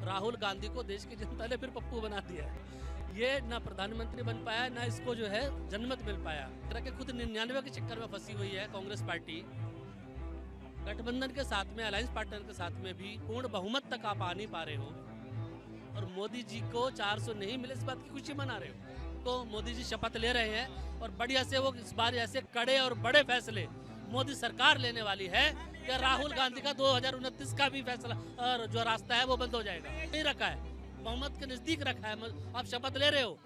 राहुल गांधी को देश की जनता ने फिर पप्पू बना दिया है। ये ना प्रधानमंत्री बन पाया, ना इसको जो है जनमत मिल पाया। तरह के खुद 99 के चक्कर में फंसी हुई है कांग्रेस पार्टी। गठबंधन के साथ में, अलायंस पार्टनर के साथ में भी पूर्ण बहुमत तक आप आ नहीं पा रहे हो और मोदी जी को 400 नहीं मिले इस बात की खुशी मना रहे हो। तो मोदी जी शपथ ले रहे हैं और बढ़िया से वो इस बार ऐसे कड़े और बड़े फैसले मोदी सरकार लेने वाली है कि राहुल गांधी का 2029 का भी फैसला और जो रास्ता है वो बंद हो जाएगा। नहीं रखा है, बहुमत के नजदीक रखा है। आप शपथ ले रहे हो,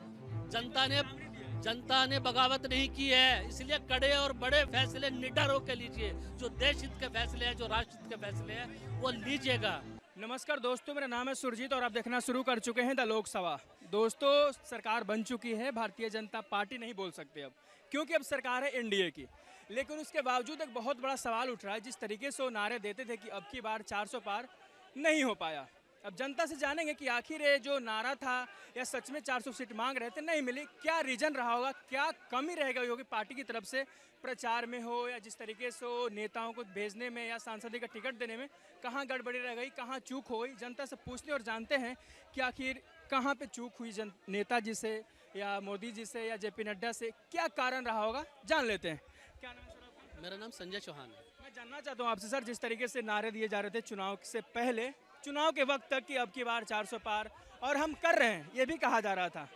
जनता ने बगावत नहीं की है, इसलिए कड़े और बड़े फैसले निडर होकर लीजिए। जो देश हित के फैसले हैं, जो राष्ट्र हित के फैसले हैं, वो लीजिएगा। नमस्कार दोस्तों, मेरा नाम है सुरजीत और आप देखना शुरू कर चुके हैं द लोकसभा। दोस्तों, सरकार बन चुकी है, भारतीय जनता पार्टी नहीं बोल सकते अब, क्योंकि अब सरकार है एनडीए की। लेकिन उसके बावजूद एक बहुत बड़ा सवाल उठ रहा है। जिस तरीके से वो नारे देते थे कि अब की बार 400 पार नहीं हो पाया। अब जनता से जानेंगे कि आखिर ये जो नारा था या सच में 400 सीट मांग रहे थे, नहीं मिली, क्या रीजन रहा होगा, क्या कमी रहेगा योगी पार्टी की तरफ से प्रचार में हो या जिस तरीके से वो नेताओं को भेजने में या सांसद का टिकट देने में कहाँ गड़बड़ी रह गई, कहाँ चूक हो गई। जनता से पूछते और जानते हैं कि आखिर कहाँ पे चूक हुई नेताजी से या मोदी जी से या जेपी नड्डा से, क्या कारण रहा होगा, जान लेते हैं। क्या नाम है सर आपका? मेरा नाम संजय चौहान है। मैं जानना चाहता हूँ आपसे सर, जिस तरीके से नारे दिए जा रहे थे चुनाव से पहले, चुनाव के वक्त तक कि अब की बार 400 पार और हम कर रहे हैं, ये भी कहा जा रहा था,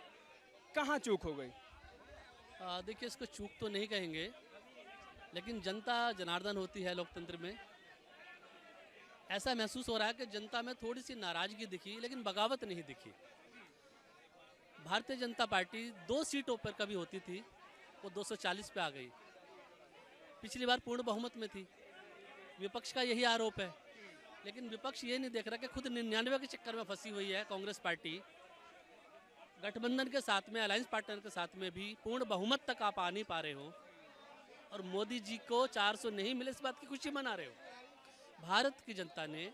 कहाँ चूक हो गई? देखिए, इसको चूक तो नहीं कहेंगे, लेकिन जनता जनार्दन होती है लोकतंत्र में। ऐसा महसूस हो रहा है कि जनता में थोड़ी सी नाराजगी दिखी, लेकिन बगावत नहीं दिखी। भारतीय जनता पार्टी 2 सीटों पर कभी होती थी, वो 240 पे आ गई। पिछली बार पूर्ण बहुमत में थी। विपक्ष का यही आरोप है, लेकिन विपक्ष ये नहीं देख रहा कि खुद 99 के चक्कर में फंसी हुई है कांग्रेस पार्टी। गठबंधन के साथ में, अलायंस पार्टनर के साथ में भी पूर्ण बहुमत तक आप आ नहीं पा रहे हो और मोदी जी को 400 नहीं मिले इस बात की खुशी मना रहे हो। भारत की जनता ने,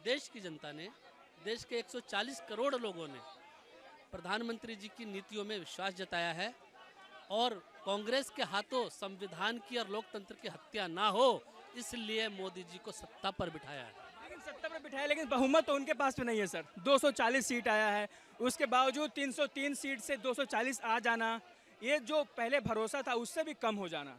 देश की जनता ने, देश के 140 करोड़ लोगों ने प्रधानमंत्री जी की नीतियों में विश्वास जताया है और कांग्रेस के हाथों संविधान की और लोकतंत्र की हत्या ना हो, इसलिए मोदी जी को सत्ता पर बिठाया है। लेकिन सत्ता पर बिठाया, लेकिन बहुमत तो उनके पास में नहीं है सर। 240 सीट आया है, उसके बावजूद 303 सीट से 240 आ जाना, ये जो पहले भरोसा था उससे भी कम हो जाना,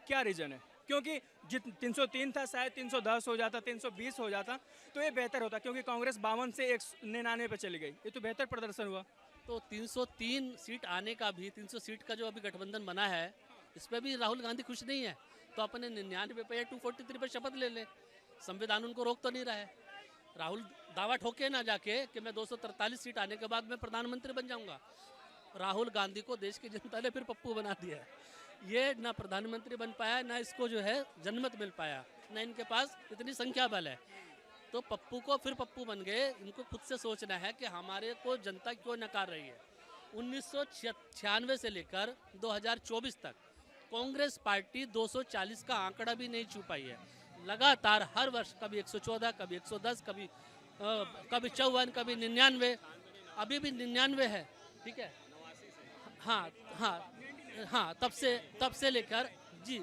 क्या रीजन है? क्योंकि जित 303 था, शायद 310 हो जाता, 320 हो जाता तो ये बेहतर होता, क्योंकि कांग्रेस 52 से 199 पे चली गई, ये तो बेहतर प्रदर्शन हुआ। तो 303 सीट आने का भी, 300 सीट का जो अभी गठबंधन बना है, इस पर भी राहुल गांधी खुश नहीं है। तो अपने 99 पे या 243 पे शपथ ले ले, संविधान उनको रोक तो नहीं रहा है। राहुल दावा ठोके ना जाके कि मैं 243 सीट आने के बाद मैं प्रधानमंत्री बन जाऊंगा। राहुल गांधी को देश की जनता ने फिर पप्पू बना दिया है। ये ना प्रधानमंत्री बन पाया, ना इसको जो है जनमत मिल पाया, ना इनके पास इतनी संख्या बल है। तो पप्पू को फिर पप्पू बन गए। इनको खुद से सोचना है कि हमारे को जनता क्यों नकार रही है। 1996 से लेकर 2024 तक कांग्रेस पार्टी 240 का आंकड़ा भी नहीं छू पाई है। लगातार हर वर्ष कभी 114, कभी 110, कभी 54, कभी 99, अभी भी 99 है। ठीक है, हाँ, तब से लेकर जी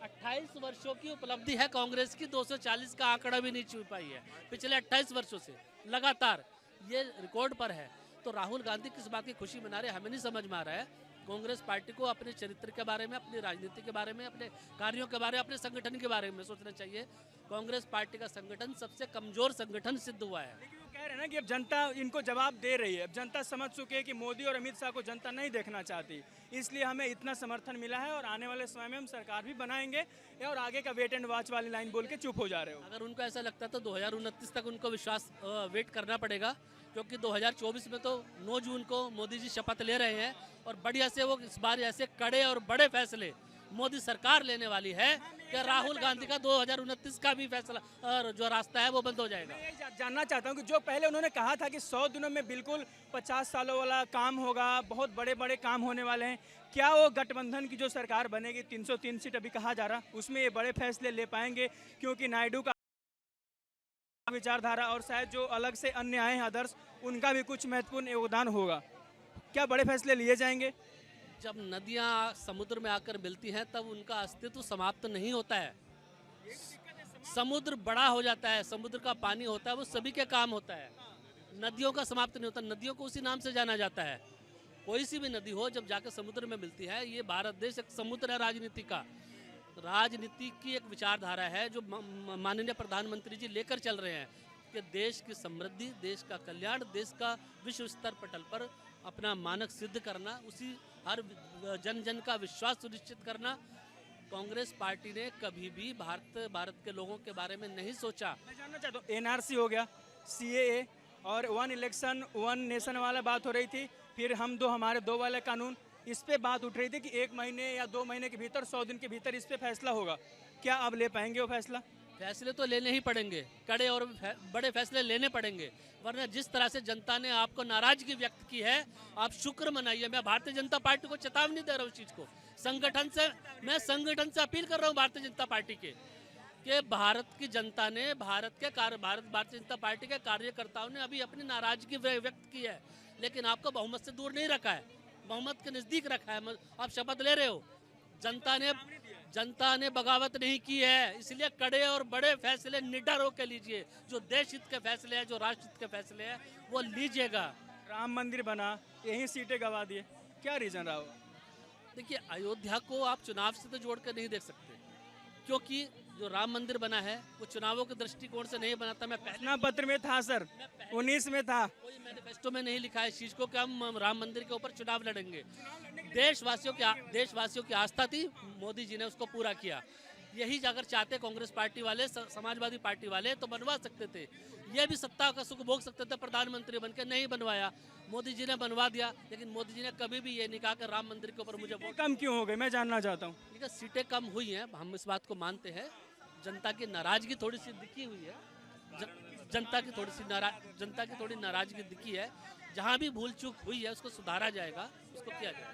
28 वर्षों की उपलब्धि है कांग्रेस की। 240 का आंकड़ा भी नहीं छू पाई है पिछले 28 वर्षों से लगातार, ये रिकॉर्ड पर है। तो राहुल गांधी किस बात की खुशी मना रहे हमें नहीं समझ में आ रहा है। कांग्रेस पार्टी को अपने चरित्र के बारे में, अपनी राजनीति के बारे में, अपने कार्यों के बारे में, अपने संगठन के बारे में सोचना चाहिए। कांग्रेस पार्टी का संगठन सबसे कमजोर संगठन सिद्ध हुआ है। लेकिन वो कह रहे हैं ना कि अब जनता इनको जवाब दे रही है। अब जनता समझ चुकी है कि मोदी और अमित शाह को जनता नहीं देखना चाहती, इसलिए हमें इतना समर्थन मिला है और आने वाले समय में हम सरकार भी बनाएंगे, और आगे का वेट एंड वॉच वाली लाइन बोल के चुप हो जा रहे हो। अगर उनको ऐसा लगता तो 2029 तक उनको विश्वास वेट करना पड़ेगा, क्योंकि 2024 में तो 9 जून को मोदी जी शपथ ले रहे हैं और बढ़िया से वो इस बार ऐसे कड़े और बड़े फैसले मोदी सरकार लेने वाली है कि राहुल गांधी का 2029 का भी फैसला और जो रास्ता है वो बंद हो जाएगा। मैं ये जानना चाहता हूँ कि जो पहले उन्होंने कहा था कि 100 दिनों में बिल्कुल 50 सालों वाला काम होगा, बहुत बड़े बड़े काम होने वाले हैं, क्या वो गठबंधन की जो सरकार बनेगी, 303 सीट अभी कहा जा रहा, उसमें ये बड़े फैसले ले पाएंगे? क्योंकि नायडू का विचारधारा और शायद जो अलग से अन्य आए हैं आदर्श, उनका भी कुछ महत्वपूर्ण योगदान होगा। क्या बड़े फैसले लिए जाएंगे? जब नदियां समुद्र में आकर मिलती हैं तब उनका अस्तित्व समाप्त नहीं होता है। समुद्र बड़ा हो जाता है, समुद्र का पानी होता है, वो सभी के काम होता है। नदियों का समाप्त नहीं होता, नदियों को उसी नाम से जाना जाता है। कोई सी भी नदी हो जब जाकर समुद्र में मिलती है, ये भारत देश एक समुद्र है राजनीति का। राजनीति की एक विचारधारा है जो माननीय प्रधानमंत्री जी लेकर चल रहे हैं कि देश की समृद्धि, देश का कल्याण, देश का विश्व स्तर पटल पर अपना मानक सिद्ध करना, उसी हर जन जन का विश्वास सुनिश्चित करना। कांग्रेस पार्टी ने कभी भी भारत के लोगों के बारे में नहीं सोचा। मैं जानना चाहता हूँ, एनआरसी हो गया, सीएए और वन इलेक्शन वन नेशन वाला बात हो रही थी, फिर हम दो हमारे दो वाले कानून, इस पे बात उठ रही थी कि 1 महीने या 2 महीने के भीतर, 100 दिन के भीतर इस पे फैसला होगा। क्या अब ले पाएंगे वो फैसला? फैसले तो लेने ही पड़ेंगे, कड़े और बड़े फैसले लेने पड़ेंगे, वरना जिस तरह से जनता ने आपको नाराजगी व्यक्त की है, आप शुक्र मनाइए। मैं भारतीय जनता पार्टी को चेतावनी दे रहा हूँ, चीज को मैं संगठन से अपील कर रहा हूँ भारतीय जनता पार्टी के कि भारत की जनता ने भारतीय जनता पार्टी के कार्यकर्ताओं ने अभी अपनी नाराजगी व्यक्त की है, लेकिन आपको बहुमत से दूर नहीं रखा है, बहुमत के नजदीक रखा है। आप शपथ ले रहे हो, जनता ने बगावत नहीं की है, इसलिए कड़े और बड़े फैसले निडर होकर लीजिए। जो देश हित के फैसले हैं, जो राष्ट्र हित के फैसले हैं, वो लीजिएगा। राम मंदिर बना, यही सीटें गवा दिए, क्या रीजन रहा होगा? देखिए, अयोध्या को आप चुनाव से तो जोड़कर नहीं देख सकते, क्योंकि जो राम मंदिर बना है वो चुनावों के दृष्टिकोण से नहीं बना था। मैं घोषणा पत्र में था सर, 19 में था, कोई मैनिफेस्टो में नहीं लिखा है इस चीज को कि हम राम मंदिर के ऊपर चुनाव लड़ेंगे। देशवासियों की आस्था थी, मोदी जी ने उसको पूरा किया। यही अगर चाहते कांग्रेस पार्टी वाले, समाजवादी पार्टी वाले, तो बनवा सकते थे, ये भी सत्ता का सुख भोग सकते थे प्रधानमंत्री बनकर। नहीं बनवाया, मोदी जी ने बनवा दिया, लेकिन मोदी जी ने कभी भी ये नहीं कहा कि राम मंदिर के ऊपर मुझे वोट। कम क्यों हो गए, मैं जानना चाहता हूँ। ठीक है, सीटें कम हुई हैं, हम इस बात को मानते हैं। जनता की नाराजगी थोड़ी सी दिखी हुई है, जनता की थोड़ी नाराजगी दिखी है। जहाँ भी भूल चूक हुई है उसको सुधारा जाएगा, उसको किया जाएगा।